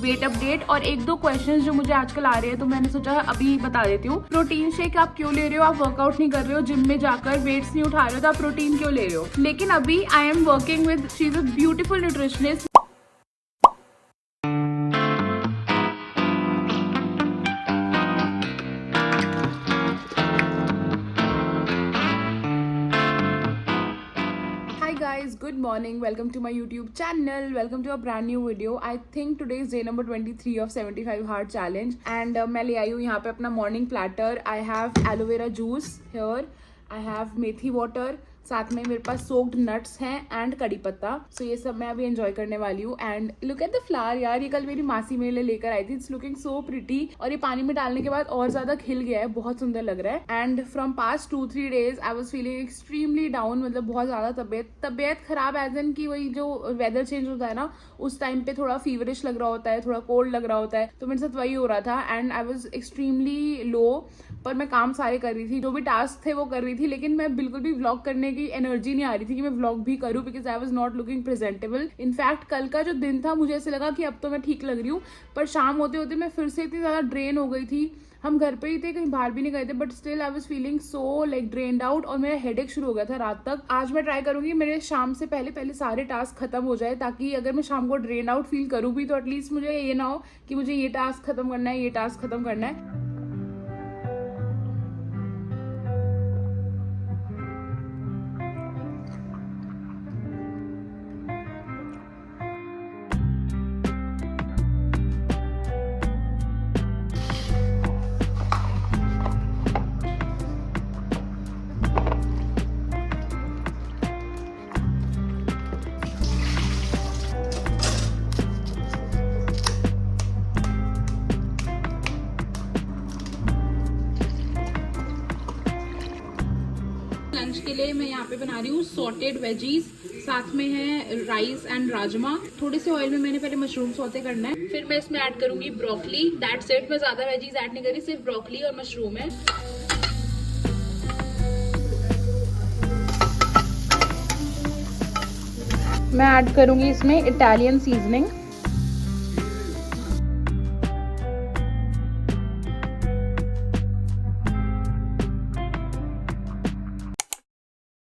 Weight update और एक दो क्वेश्चंस जो मुझे आजकल आ रहे हैं, तो मैंने सोचा अभी बता देती हूँ। प्रोटीन शेक आप क्यों ले रहे हो? आप वर्कआउट नहीं कर रहे हो, जिम में जाकर वेट्स नहीं उठा रहे हो, तो आप प्रोटीन क्यों ले रहे हो? लेकिन अभी I am working with, she is a beautiful nutritionist. Guys, good morning, welcome to my YouTube channel, welcome to a brand new video. I think today is day number 23 of 75 hard challenge and मैं ले आई हूँ यहाँ पे अपना morning platter. I have aloe vera juice here, I have methi water, साथ में मेरे पास soaked nuts हैं एंड कड़ी पत्ता। सो ये सब मैं अभी एंजॉय करने वाली हूँ। And look at the flower यार, ये कल मेरी मासी मेरे लिए लेकर आई थी। इट्स लुकिंग सो प्रिटी और ये पानी में डालने के बाद और ज्यादा खिल गया है, बहुत सुंदर लग रहा है। And from past 2-3 days I was feeling extremely down, मतलब बहुत ज्यादा तबियत खराब, एज इन की वही जो वेदर चेंज होता है ना, उस टाइम पे थोड़ा फीवरिश लग रहा होता है, थोड़ा कोल्ड लग रहा होता है, तो मेरे साथ वही हो रहा था। And I was extremely low, पर मैं काम सारे कर रही थी, जो भी टास्क थे वो कर रही थी, लेकिन मैं बिल्कुल भी व्लॉग करने की एनर्जी नहीं आ रही थी कि मैं व्लॉग भी करूं, because I was not looking presentable. In fact कल का जो दिन था मुझे ऐसे लगा कि अब तो मैं ठीक लग रही हूँ, पर शाम होते होते मैं फिर से इतनी ज्यादा ड्रेन हो गई थी। हम घर पे ही थे, कहीं बाहर भी नहीं गए थे, but still I was feeling so like drained out और मेरा हेडेक शुरू हो गया था रात तक। आज मैं ट्राई करूंगी मेरे शाम से पहले सारे टास्क खत्म हो जाए, ताकि अगर मैं शाम को ड्रेन आउट फील करूँ भी तो एटलीस्ट मुझे ये ना हो कि मुझे ये टास्क खत्म करना है, ये टास्क खत्म करना है। लंच के लिए मैं यहाँ पे बना रही हूँ सॉटेड वेजीज, साथ में है राइस एंड राजमा। थोड़े से ऑयल में मैंने पहले मशरूम सौते करना है, फिर मैं इसमें ऐड करूंगी ब्रोकली। दैट्स इट, मैं ज्यादा वेजीज ऐड नहीं करी, सिर्फ ब्रोकली और मशरूम है। मैं ऐड करूंगी इसमें Italian seasoning.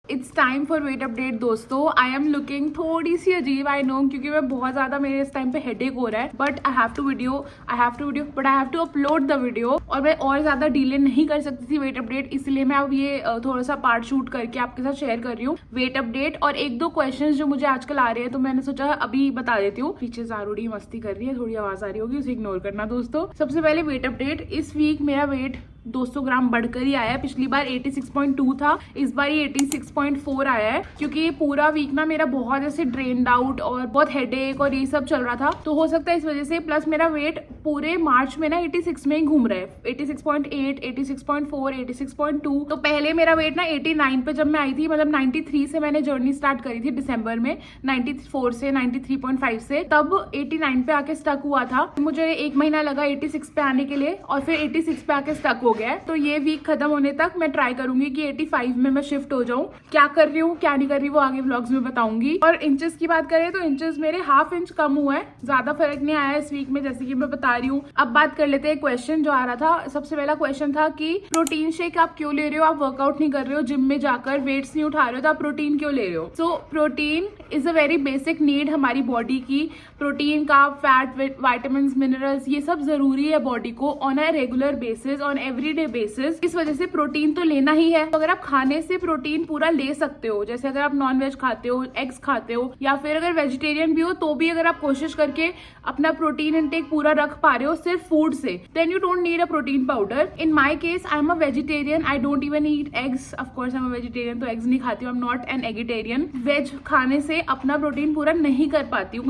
It's time for weight update दोस्तों। आई एम लुकिंग थोड़ी सी अजीब, आई नो, क्योंकि मैं बहुत ज्यादा, मेरे इस टाइम पे हेडेक हो रहा है, but I have to upload the video. और मैं और ज्यादा डिले नहीं कर सकती थी वेट अपडेट, इसलिए मैं अब ये थोड़ा सा पार्ट शूट करके आपके साथ शेयर कर रही हूँ वेट अपडेट और एक दो क्वेश्चंस जो मुझे आजकल आ रहे हैं, तो मैंने सोचा अभी बता देती हूँ। पीछे जारूड़ी मस्ती कर रही है, थोड़ी आवाज आ रही होगी, उसे इग्नोर करना दोस्तों। सबसे पहले वेट अपडेट। इस वीक मेरा वेट 200 ग्राम बढ़कर ही आया है। पिछली बार 86.2 था, इस बार ये 86.4 आया है, क्योंकि ये पूरा वीक ना मेरा बहुत ऐसे ड्रेन्ड आउट और बहुत हेडेक और ये सब चल रहा था, तो हो सकता है इस वजह से। प्लस मेरा वेट पूरे मार्च में ना 86 में ही घूम रहा है, 86.8, 86.4, 86.2। तो पहले मेरा वेट ना 89 पे जब मैं आई थी, मतलब 93 से मैंने जर्नी स्टार्ट करी थी दिसंबर में, 94 से 93.5 से, तब 89 पे आके स्टक हुआ था। मुझे 1 महीना लगा 86 पे आने के लिए और फिर 86 पे आके स्टक हो गया है। तो ये वीक खत्म होने तक मैं ट्राई करूंगी कि 85 में मैं शिफ्ट हो जाऊं। क्या कर रही हूँ क्या नहीं कर रही वो आगे व्लॉग्स में बताऊंगी। और इंचेस की बात करें तो इंचेस मेरे 1/2 इंच कम हुआ है, ज्यादा फर्क नहीं आया इस वीक में, जैसे कि मैं बता रही हूँ। अब बात कर लेते हैं क्वेश्चन जो आ रहा था। सबसे पहला क्वेश्चन था कि प्रोटीन शेक आप क्यों ले रहे हो? आप वर्कआउट नहीं कर रहे हो, जिम में जाकर वेट्स नहीं उठा रहे हो, तो आप प्रोटीन क्यों ले रहे हो? So protein is a very basic need हमारी बॉडी की। प्रोटीन का फैट, वाइटामिन, मिनरल्स, ये सब जरूरी है बॉडी को on a regular basis, on everyday basis. इस वजह से प्रोटीन तो लेना ही है। तो अगर आप खाने से प्रोटीन पूरा ले सकते हो, जैसे अगर आप नॉन वेज खाते हो, एग्स खाते हो, या फिर अगर वेजिटेरियन भी हो, तो भी अगर आप कोशिश करके अपना प्रोटीन इनटेक पूरा रख पा रहे हो सिर्फ फूड से, then you don't need a protein powder. In my case I am a vegetarian, I don't even eat eggs. Of course I am a vegetarian, तो एग्स नहीं खाती हूँ, I am not an eggetarian. Veg खाने से अपना protein पूरा नहीं कर पाती हूँ,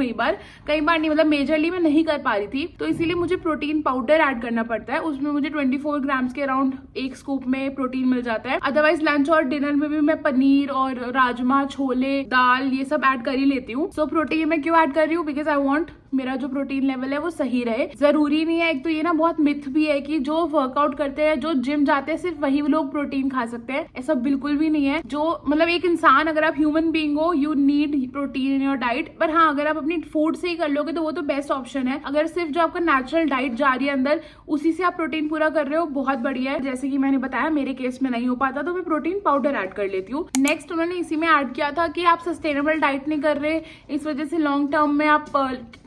कई बार नहीं, मतलब मेजरली मैं नहीं कर पा रही थी, तो इसीलिए मुझे प्रोटीन पाउडर ऐड करना पड़ता है। उसमें मुझे 24 ग्राम्स के अराउंड एक स्कूप में प्रोटीन मिल जाता है। अदरवाइज लंच और डिनर में भी मैं पनीर और राजमा, छोले, दाल, ये सब ऐड कर ही लेती हूँ। सो प्रोटीन मैं क्यों ऐड कर रही हूँ? बिकॉज आई वॉन्ट मेरा जो प्रोटीन लेवल है वो सही रहे। जरूरी नहीं है, एक तो ये ना बहुत मिथ भी है कि जो वर्कआउट करते हैं, जो जिम जाते हैं, सिर्फ वही लोग प्रोटीन खा सकते हैं। ऐसा बिल्कुल भी नहीं है। जो मतलब एक इंसान, अगर आप ह्यूमन बीइंग हो, you need protein in your diet. पर हाँ, अगर आप अपनी फूड से ही कर लोगे तो वो तो बेस्ट ऑप्शन है। अगर सिर्फ जो आपका नेचुरल डाइट जा रही है अंदर, उसी से आप प्रोटीन पूरा कर रहे हो, बहुत बढ़िया है। जैसे कि मैंने बताया मेरे केस में नहीं हो पाता तो मैं प्रोटीन पाउडर ऐड कर लेती हूँ। नेक्स्ट उन्होंने इसी में ऐड किया था कि आप सस्टेनेबल डाइट नहीं कर रहे, इस वजह से लॉन्ग टर्म में आप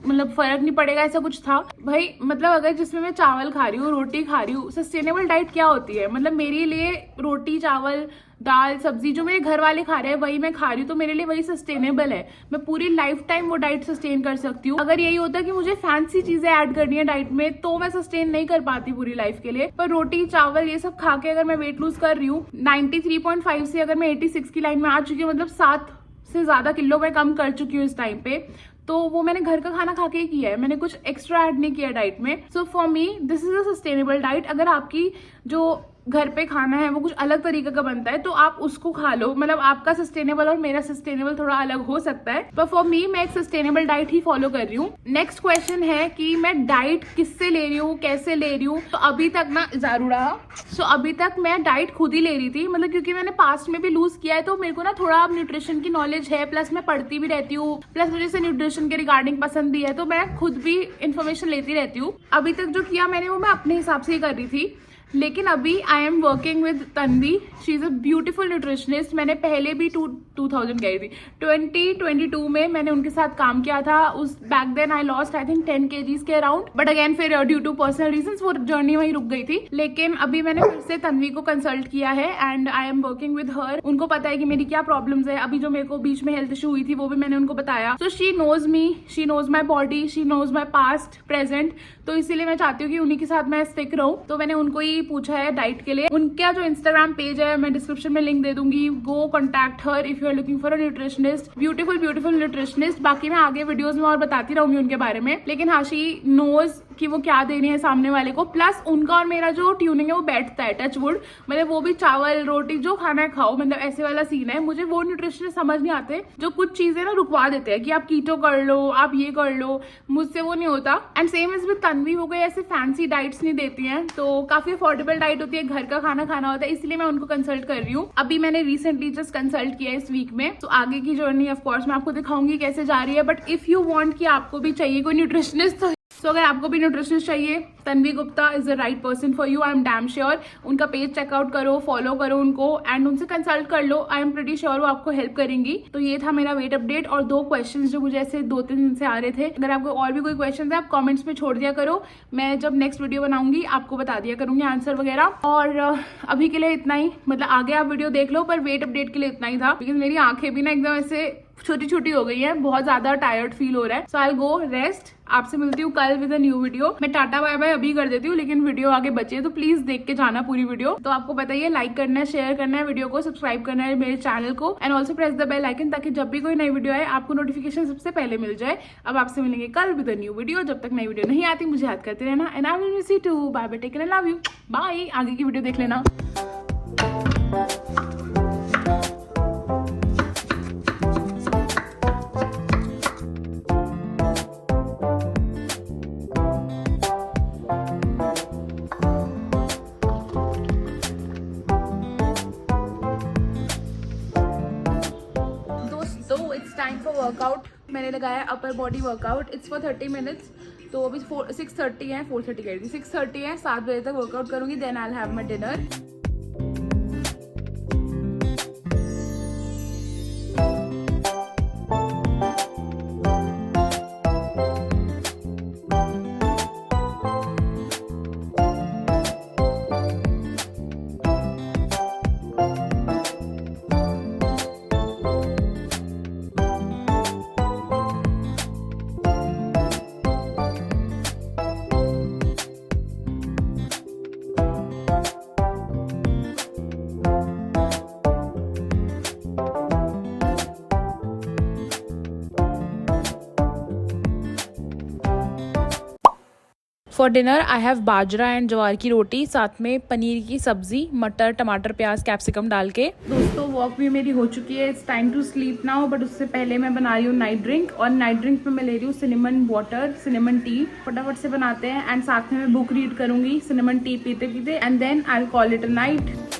मतलब फर्क नहीं पड़ेगा, ऐसा कुछ था। भाई मतलब अगर जिसमें मैं चावल खा रही हूँ, रोटी खा रही हूँ, सस्टेनेबल डाइट क्या होती है? मतलब मेरे लिए रोटी, चावल, दाल, सब्जी जो मेरे घर वाले खा रहे हैं वही मैं खा रही हूँ, तो मेरे लिए वही सस्टेनेबल है। मैं पूरी लाइफ टाइम वो डाइट सस्टेन कर सकती हूँ। अगर यही होता कि मुझे फैंसी चीजें ऐड करनी है डाइट में तो मैं सस्टेन नहीं कर पाती पूरी लाइफ के लिए। पर रोटी, चावल ये सब खा के अगर मैं वेट लूज कर रही हूँ, 93.5 से अगर मैं 86 की लाइन में आ चुकी हूँ, मतलब 7 से ज्यादा किलो मैं कम कर चुकी हूँ इस टाइम पे, तो वो मैंने घर का खाना खा के ही किया है। मैंने कुछ एक्स्ट्रा ऐड नहीं किया डाइट में। So for me this is a sustainable diet. अगर आपकी जो घर पे खाना है वो कुछ अलग तरीके का बनता है तो आप उसको खा लो। मतलब आपका सस्टेनेबल और मेरा सस्टेनेबल थोड़ा अलग हो सकता है, पर फॉर मी मैं एक सस्टेनेबल डाइट ही फॉलो कर रही हूँ। नेक्स्ट क्वेश्चन है कि मैं डाइट किससे ले रही हूँ, कैसे ले रही हूँ। तो अभी तक ना अभी तक मैं डाइट खुद ही ले रही थी, मतलब क्योंकि मैंने पास्ट में भी लूज किया है तो मेरे को ना थोड़ा न्यूट्रिशन की नॉलेज है, प्लस मैं पढ़ती भी रहती हूँ, प्लस मुझे से न्यूट्रिशन के रिगार्डिंग पसंद भी है, तो मैं खुद भी इन्फॉर्मेशन लेती रहती हूँ। अभी तक जो किया मैंने वो मैं अपने हिसाब से ही कर रही थी। लेकिन अभी I am working with Tanvi, she is a beautiful nutritionist. मैंने पहले भी 2022 में मैंने उनके साथ काम किया था। उस back then I lost I think 10 kgs के अराउंड, बट अगेन फिर ड्यू टू पर्सनल रीजंस वो जर्नी वहीं रुक गई थी। लेकिन अभी मैंने फिर से तन्वी को कंसल्ट किया है and I am working with her. उनको पता है कि मेरी क्या प्रॉब्लम्स है। अभी जो मेरे को बीच में हेल्थ इशू हुई थी वो भी मैंने उनको बताया। So she knows me, she knows my body, she knows my past present. तो इसीलिए मैं चाहती हूँ कि उन्हीं के साथ मैं स्टिक रहूं। तो मैंने उनको ही पूछा है डाइट के लिए। उनका जो इंस्टाग्राम पेज है मैं डिस्क्रिप्शन में लिंक दे दूंगी, go contact her if you are looking for a nutritionist, beautiful nutritionist. बाकी मैं आगे वीडियोस में और बताती रहूंगी उनके बारे में। लेकिन हाँ, शी नोज कि वो क्या दे रही है सामने वाले को। प्लस उनका और मेरा जो ट्यूनिंग है वो बैठता है, टच वुड। मतलब वो भी चावल रोटी जो खाना है खाओ, मतलब ऐसे वाला सीन है। मुझे वो न्यूट्रिशनिस्ट समझ नहीं आते जो कुछ चीजें ना रुकवा देते हैं कि आप कीटो कर लो, आप ये कर लो। मुझसे वो नहीं होता। And same is with Tanvi, हो गई ऐसे फैंसी डाइट्स नहीं देती हैं, तो काफी अफोर्डेबल डाइट होती है, घर का खाना खाना होता है, इसलिए मैं उनको कंसल्ट कर रही हूँ। अभी मैंने रिसेंटली जस्ट कंसल्ट किया इस वीक में। तो आगे की जर्नी ऑफकोर्स मैं आपको दिखाऊंगी कैसे जा रही है। बट इफ यू वांट कि आपको भी चाहिए कोई न्यूट्रिशनिस्ट, तो अगर आपको भी न्यूट्रिशनिस्ट चाहिए, Tanvi Gupta is the right person for you. I am damn sure. उनका पेज चेकआउट करो, फॉलो करो उनको एंड उनसे कंसल्ट कर लो। आई एम प्रीटी श्योर वो आपको हेल्प करेंगी। तो ये था मेरा वेट अपडेट और 2 क्वेश्चंस जो मुझे ऐसे 2-3 दिन से आ रहे थे। अगर आपको और भी कोई क्वेश्चन है आप कॉमेंट्स में छोड़ दिया करो, मैं जब नेक्स्ट वीडियो बनाऊंगी आपको बता दिया करूंगी आंसर वगैरह। और अभी के लिए इतना ही, मतलब आगे आप वीडियो देख लो, पर वेट अपडेट के लिए इतना ही था। बिकॉज मेरी आंखें भी ना एकदम ऐसे छोटी छोटी हो गई है, बहुत ज्यादा टायर्ड फील हो रहा है। सो आई गो रेस्ट। आपसे मिलती हूँ कल विद अ न्यू वीडियो। मैं टाटा बाय बाय अभी कर देती हूँ, लेकिन वीडियो आगे बचे है तो प्लीज देख के जाना पूरी वीडियो। तो आपको बताइए, लाइक करना है, शेयर करना है वीडियो को, सब्सक्राइब करना है मेरे चैनल को and also press the bell icon, ताकि जब भी कोई नई वीडियो आए आपको नोटिफिकेशन सबसे पहले मिल जाए। अब आपसे मिलेंगे कल विद अ न्यू वीडियो। जब तक नई वीडियो नहीं आती मुझे याद करते रहना and I will miss you too. Bye bye, take care, love you, bye. आगे की वीडियो देख लेना। It's time for workout. मैंने लगाया upper body workout. It's for 30 minutes. तो अभी 6:30 है, 4:30 कह रही थी, 6:30 है। 7 बजे तक वर्कआउट करूंगी, then I will have my dinner. For dinner I have bajra and jowar की रोटी, साथ में पनीर की सब्जी, मटर टमाटर प्याज कैप्सिकम डाल के। दोस्तों वॉक भी मेरी हो चुकी है, it's time to sleep now, but उससे पहले मैं बना रही हूँ नाइट ड्रिंक, और नाइट ड्रिंक में मैं ले रही हूँ सिनेमन वाटर, सिनेमन टी। फटाफट से बनाते हैं एंड साथ में मैं बुक रीड करूंगी सिनेमन टी पीते पीते, and then I will call it a night.